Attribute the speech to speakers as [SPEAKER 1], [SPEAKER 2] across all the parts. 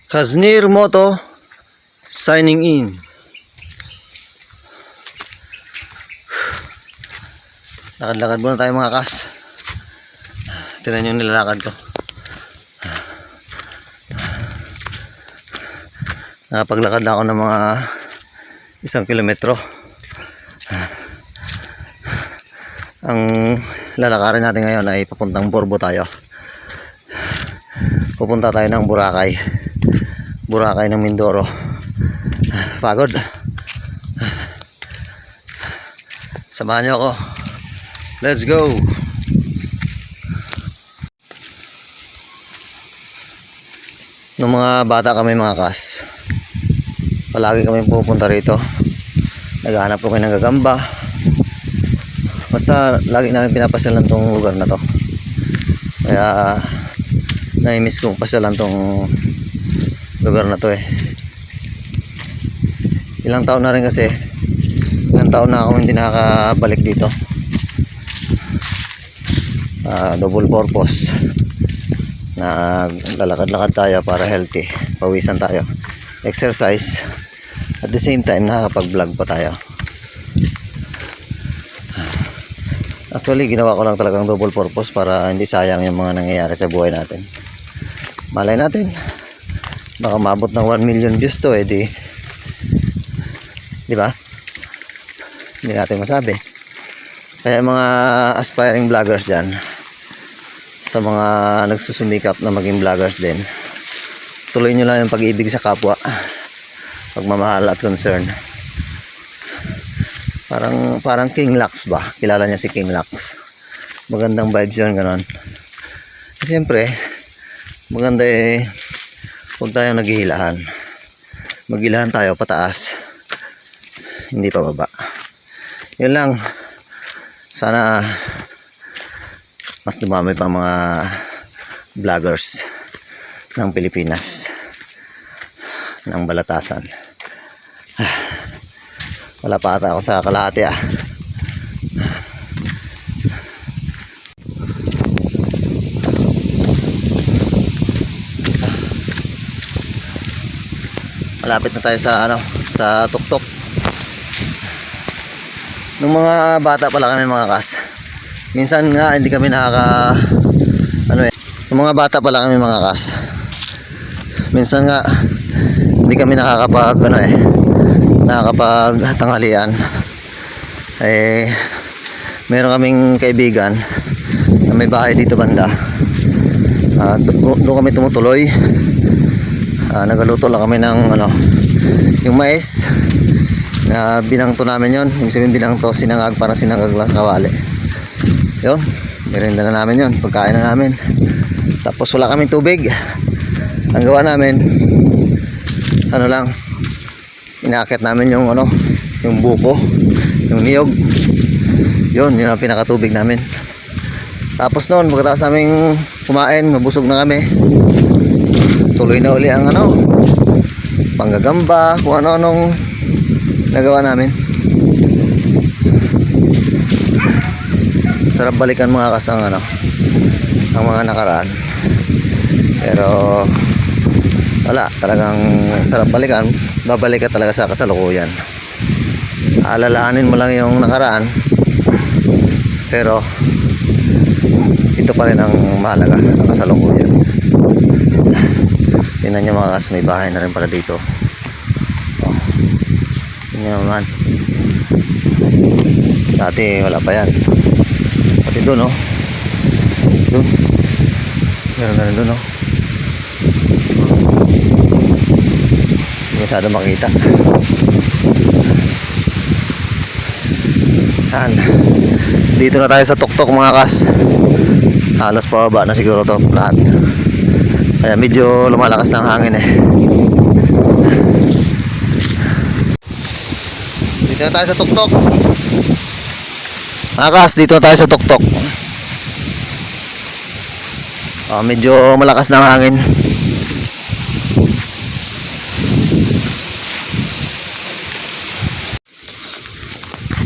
[SPEAKER 1] Kaznir Moto signing in. Lakad-lakad muna tayo mga kas. Tingnan nyo yung nilalakad ko. Nakapaglakad na ako ng mga 1 kilometro. Ang lalakarin natin ngayon ay papuntang Borbo tayo. Pupunta tayo ng Boracay. Boracay ng Mindoro. Pagod. Samahan nyo ako. Let's go. Nung mga bata kami mga kas, palagi kami pupunta rito. Naghahanap kami ng gagamba. Basta lagi namin pinapasyalan tong lugar na to. Kaya na-miss kong pasyalan tong lugar na to eh. Ilang taon na rin kasi. Ilang taon na ako hindi nakakabalik dito. Double purpose. Naglalakad-lakad tayo para healthy. Pawisan tayo. Exercise. At the same time nakakapag-vlog pa tayo. Actually ginawa ko lang talagang double purpose para hindi sayang yung mga nangyayari sa buhay natin. Malay natin baka maabot ng 1 million views to eh di ba? Hindi natin masabi. Kaya mga aspiring vloggers dyan, sa mga nagsusumikap na maging vloggers din, tuloy nyo lang yung pag-ibig sa kapwa, pagmamahal at concern. Parang King Lux ba? Kilala niya si King Lux. Magandang vibes yun, ganon. Siyempre maganda eh, huwag tayong naghihilahan. Maghilahan tayo pataas, hindi pa baba. Yun lang. Sana mas dumami pa mga vloggers ng Pilipinas, ng balatasan. Wala pa ata ako sa kalahati ah. Malapit na tayo sa sa tuktok. Nung mga bata pala kami mga kas, minsan nga hindi kami nung mga bata pala kami mga kas, minsan nga hindi kami nakakapagtanghalian. Meron kaming kaibigan na may bahay dito banda. Doon kami tumutuloy. Nagaluto lang kami ng yung mais na binangto namin yon. Yung sabihin binangto, sinangag, parang sinangag lang sa kawali. Yun, merienda na namin yon, pagkain na namin. Tapos wala kaming tubig. Ang gawa namin lang, inaakit namin yung yung buko, yung niyog. Yun ang pinakatubig namin. Tapos noon, pagkatapos aming kumain, mabusog na kami, tuloy na uli ang panggagamba, kung ano-anong nagawa namin. Sarap balikan mga kasang ang mga nakaraan. Pero wala, talagang sarap balikan. Babalik ka talaga sa kasalukuyan. Alalahanin mo lang yung nakaraan, pero ito pa rin ang mahalaga, ang kasalukuyan. Tingnan nyo mga kas, may bahay na rin pala dito. Tingnan naman. Dati wala pa yan. Pati doon doon. Meron na rin doon Hindi masyado makita. Yan. Dito na tayo sa tuktok mga kas. Halos pababa na siguro to lahat. Kaya medyo lumalakas ng hangin eh. Dito na tayo sa tuktok. Makas, dito na tayo sa tuktok. Medyo malakas ng hangin.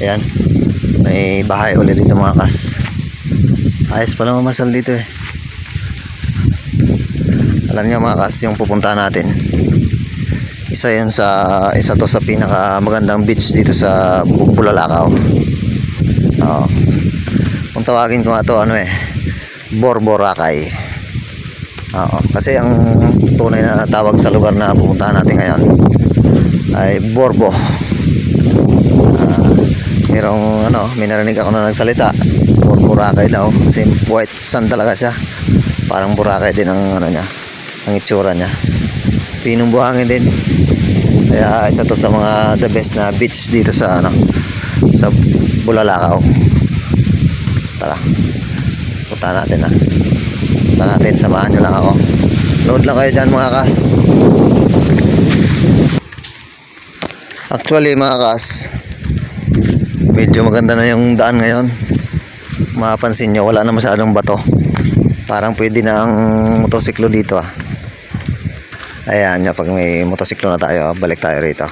[SPEAKER 1] Ayan. May bahay ulit dito mga kas. Ayos pala mamasal dito eh. Alam niyo mga kas, yung pupuntahan natin, isa to sa pinaka magandang beach dito sa Bulalakaw. Oo. Kung tawagin ko nga to, Borboracay. Oo. Kasi ang tunay na tawag sa lugar na pupuntahan natin ngayon ay Borbo. May narinig ako na nagsalita, Boracay daw, kasi white sand talaga siya, parang Boracay din ang niya, ang itsura niya, pinong buhangin din. Kaya isa to sa mga the best na beach dito sa sa Bulalakaw. Tara, punta natin samahan nyo lang ako, load lang kayo dyan mga kas. Actually mga kas, medyo maganda na yung daan ngayon. Mapapansin nyo, wala na masyadong bato. Parang pwede na ang motosiklo dito. Ayan nyo, pag may motosiklo na tayo, balik tayo rito.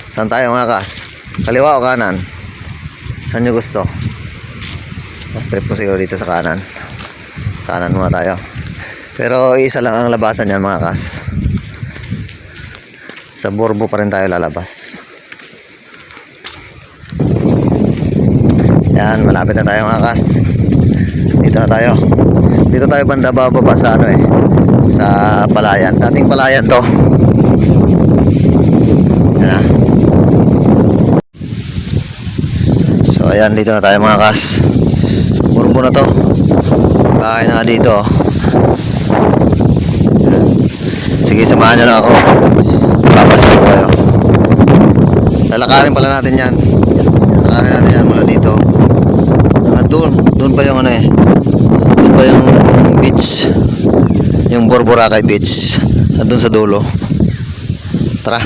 [SPEAKER 1] Saan tayo mga kas? Kaliwa o kanan? Saan nyo gusto? Mas trip ko siguro dito sa kanan. Kanan muna tayo. Pero isa lang ang labasan yan mga kas. Sa Borbo pa rin tayo lalabas. Yan, malapit na tayo mga kas. Dito na tayo. Dito tayo banda bababa sa sa Palayan. Dating Palayan to. Yan na. So ayan, dito na tayo mga kas. Borbo na to. Bahay na dito. Yan. Sige, samahan nyo lang ako. Papasal ko kayo. Lalakarin pala natin yan. Lalakarin natin yan mula dito. Doon pa yung doon pa yung beach, yung Borboracay beach, doon sa dulo. Tara,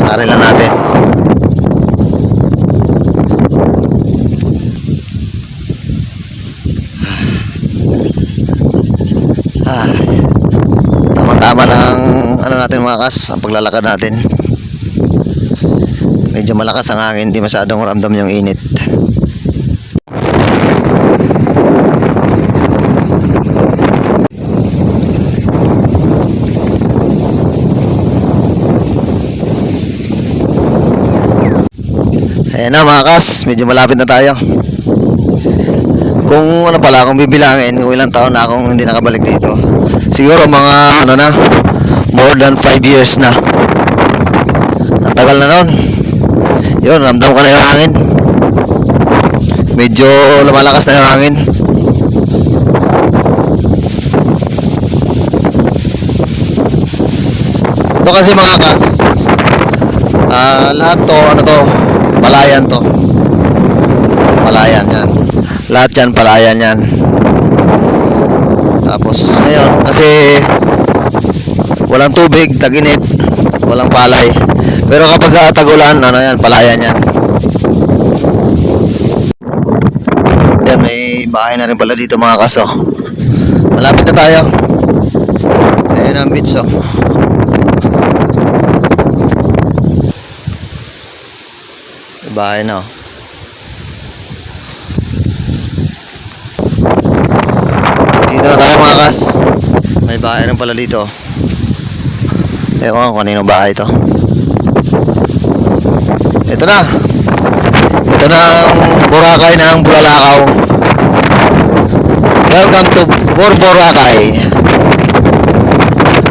[SPEAKER 1] lalakarin lang natin. Tama lang natin mga kas, ang paglalakad natin. Medyo malakas ang hangin, hindi masyadong ramdam yung init. Ayan na mga kas, medyo malapit na tayo. Kung kung bibilangin kung ilang taon na akong hindi nakabalik dito, siguro mga more than 5 years na. Ang tagal na nun. Yun, ramdam ko na yung hangin. Medyo lumalakas na yung hangin. Ito kasi mga kas, lahat to, palayan to. Palayan yan. Lahat yan, palayan yan. Tapos, ngayon, kasi walang tubig, tag-init, walang palay. Pero kapag tag-ulan, yan, palayan yan. Yan, may bahay na rin pala dito mga kaso. Malapit na tayo. Ayan ang beach, May bahay na, Dito na tayo mga kas. May bahay rin pala dito. Ewan ko kanino bahay to. Ito na ang Boracay ng Bulalakaw. Welcome to Borboracay.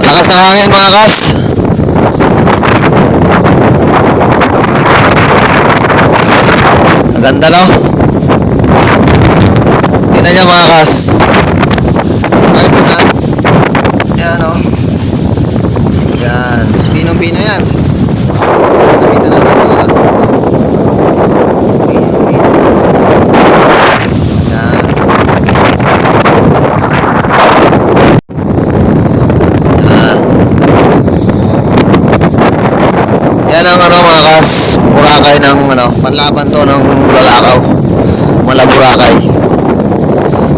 [SPEAKER 1] Lakas ng hangin mga kas. Ang ganda no? Tingnan nyo mga kas. Right sun. Yan Yan, pinong-pino yan. Nakita natin mga kas. Pinong-pino. Yan. Yan ang mga kas, Boracay ng panlaban to ng Bulalakaw. Mala Boracay.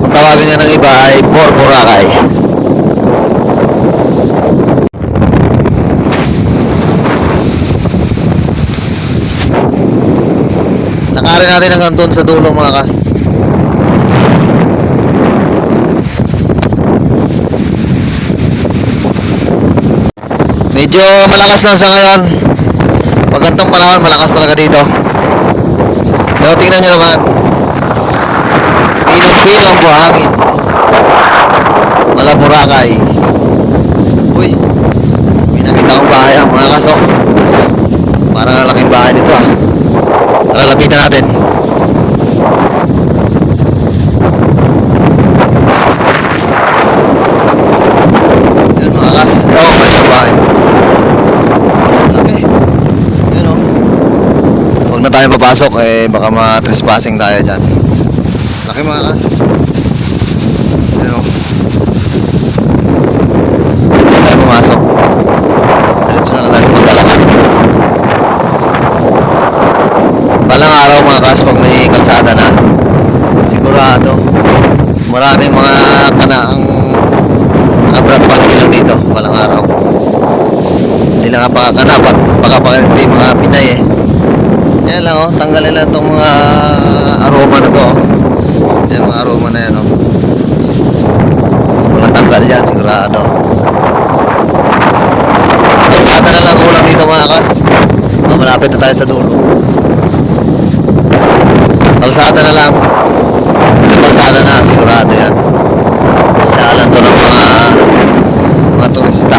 [SPEAKER 1] Kung tawagin niya ng iba ay Borboracay. Lakarin natin hanggang doon sa dulo mga kas. Medyo malakas lang sa ngayon. Pag gantong panahon, malakas talaga dito. Pero tingnan nyo naman. Pilong-pilo ang buhangin. Wala Boracay. Uy, may nakita akong bahay ang mga kaso. Parang ang laking bahay nito ah. Tara, lapitan natin. Yun mga kas. Oo, mali ang bahay ito. Okay. Yun o. Huwag na tayo papasok eh baka ma-trespassing tayo dyan. Laki mga kas. Yun o. Huwag na tayo pumasok. Diretso na lang tayo sa paglalakad. Balang araw mga kas pag may kalsada na. Sigurado. Maraming mga kanaang mga brand party lang dito. Balang araw. Hindi lang kapakakanapat. Baka pa hindi mga Pinay eh. Yan lang oh. Tanggalin lang itong mga aroma na to oh. Yan mga aroma na yan oh. Walang tanggal yan sigurado. Kalsada na lang ulang dito mga kas. Malapit na tayo sa dulo. Kalsada na lang. Kalsada na sigurado yan. Pasyalan to ng mga turista.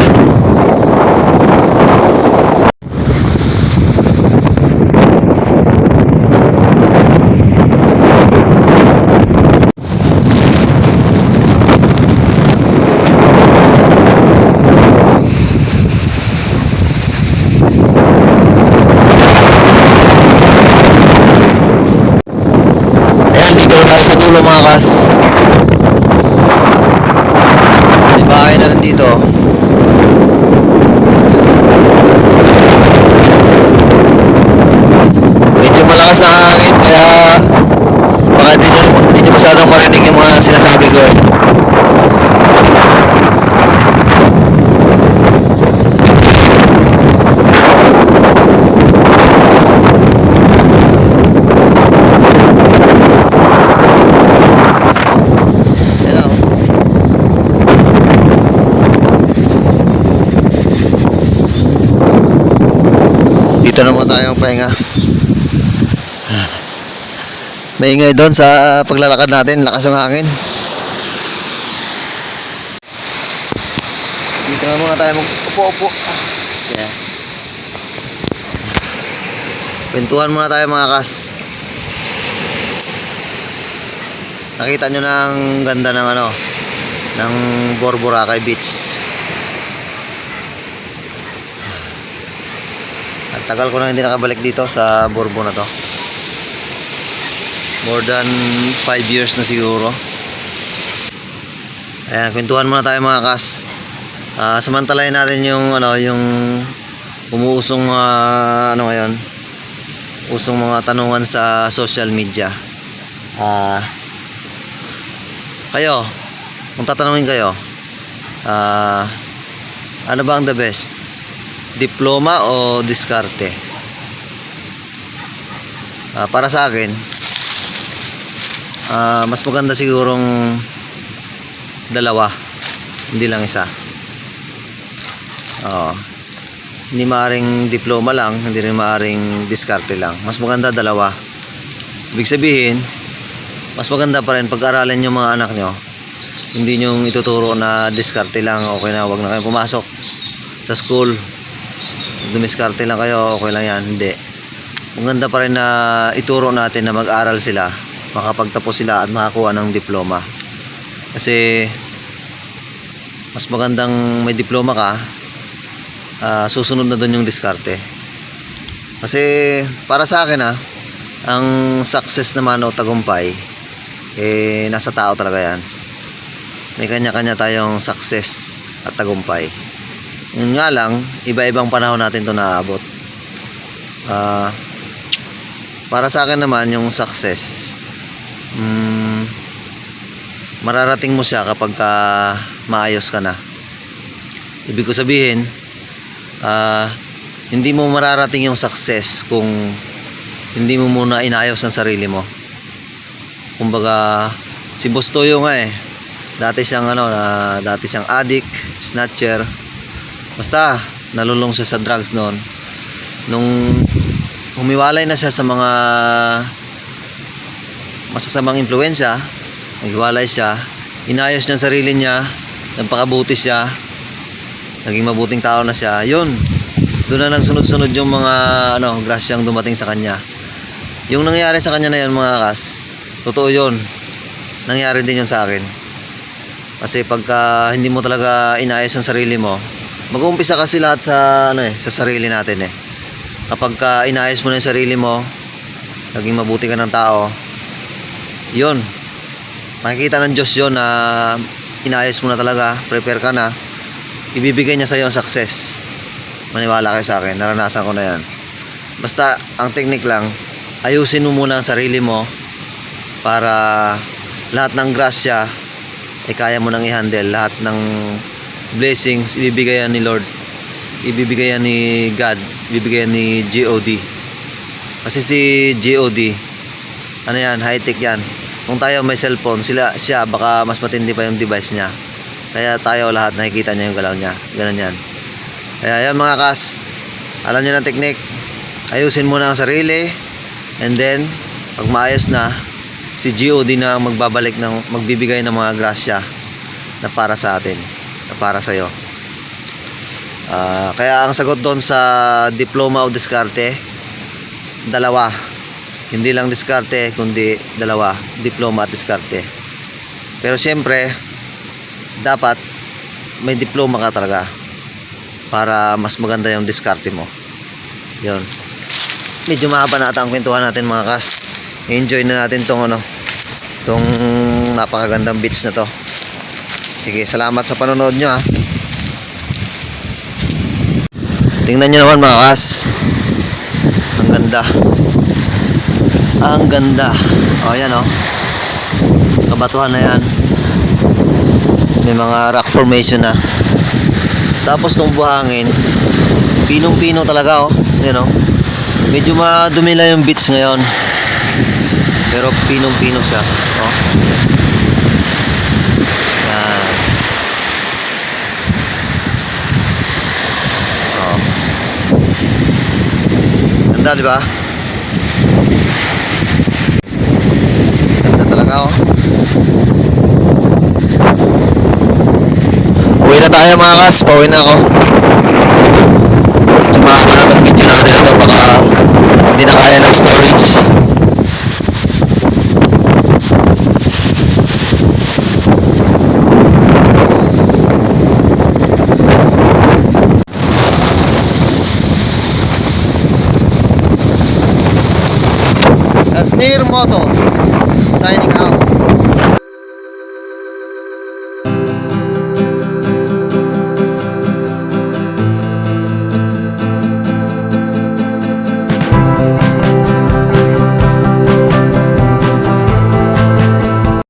[SPEAKER 1] Tayo sa dulo mga kas. May bahay na rin dito. Medyo malakas ang hangin kaya baka hindi nyo masyadong marinig yung mga sinasabi ko eh. Dito naman tayong pahinga. Maingay doon sa paglalakad natin, lakas ng hangin. Dito na muna tayo mag-upo-upo. Yes. Kwentuhan muna tayo mga kas. Nakita nyo ng ganda ng ng Boracay Beach. Tagal ko na hindi nakabalik dito sa Borbo na to. More than 5 years na siguro. Ayan, kwentuhan muna tayo mga kas. Samantalahin natin yung yung umuusong ngayon. Usong mga tanungan sa social media. Kayo, kung tatanungin kayo, ano ba ang the best? Diploma o diskarte? Para sa akin, mas maganda sigurong dalawa, hindi lang isa. Hindi maaring diploma lang, hindi rin maaring diskarte lang. Mas maganda dalawa. Ibig sabihin, mas maganda pa rin pag-aralin yung mga anak nyo. Hindi nyo ituturo na diskarte lang, okay na, wag na kayo pumasok sa school, dumiskarte lang kayo, okay lang yan. Hindi. Maganda pa rin na ituro natin na mag-aral sila, makapagtapos sila at makakuha ng diploma. Kasi mas magandang may diploma ka, susunod na doon yung diskarte. Kasi para sa akin ang success naman o tagumpay nasa tao talaga yan. May kanya-kanya tayong success at tagumpay. Yun nga lang, iba-ibang panahon natin ito naaabot. Para sa akin naman yung success, mararating mo siya kapag maayos ka na. Ibig ko sabihin, hindi mo mararating yung success kung hindi mo muna inayos ang sarili mo. Kumbaga, si Boss Toyo nga dati siyang addict, snatcher. Basta nalulong siya sa drugs noon. Nung humiwalay na siya sa mga masasamang impluensya, naghiwalay siya, inayos niya ang sarili niya, nagpakabuti siya, naging mabuting tao na siya. Yun, doon na nang sunod-sunod yung mga grasyang dumating sa kanya. Yung nangyari sa kanya na yun, mga kas, totoo yun. Nangyari din yun sa akin. Kasi pagka hindi mo talaga inayos ang sarili mo, mag-uumpisa kasi lahat sa sa sarili natin eh. Kapag inayos mo na yung sarili mo, naging mabuti ka ng tao, yun, makikita ng Diyos yun na inayos mo na talaga, prepare ka na, ibibigay niya sa iyo ang success. Maniwala kayo sa akin, naranasan ko na yan. Basta ang technique lang, ayusin mo muna ang sarili mo para lahat ng grasya ay kaya mo nang i-handle. Lahat ng blessings ibibigay yan ni Lord, ibibigay yan ni God, ibibigay yan ni GOD. Kasi si GOD, ano yan, high-tech yan. Kung tayo may cellphone, siya baka mas matindi pa yung device niya. Kaya tayo lahat nakikita niya yung galaw niya. Ganun yan. Kaya yan mga kas, alam niyo ng technique. Ayusin mo na ang sarili, and then pag maayos na, si GOD na magbibigay ng mga grasya na para sa atin, na para sa iyo. Kaya ang sagot doon sa diploma o diskarte, dalawa. Hindi lang diskarte, kundi dalawa, diploma at diskarte. Pero siyempre, dapat may diploma ka talaga para mas maganda yung diskarte mo. Yun. Medyo mahaba na ata ang kwentuhan natin mga kas. Enjoy na natin tong napakagandang beach na to. Sige, salamat sa panonood nyo ha. Tingnan nyo naman mga kas. Ang ganda. Ang ganda. O yan o. Kabatuhan na yan. May mga rock formation na. Tapos nung buhangin, pinong-pino talaga oh. Yan oh. Medyo madumi lang yung beach ngayon. Pero pinong-pino siya. Oh. Yan. Oh. Ganda, di ba? Ganda talaga oh. Uwi na tayo mga kas, pauwi na ako. Medyo mahaba na itong video natin ito, baka hindi na kaya ng storage. Asnir Moto signing out.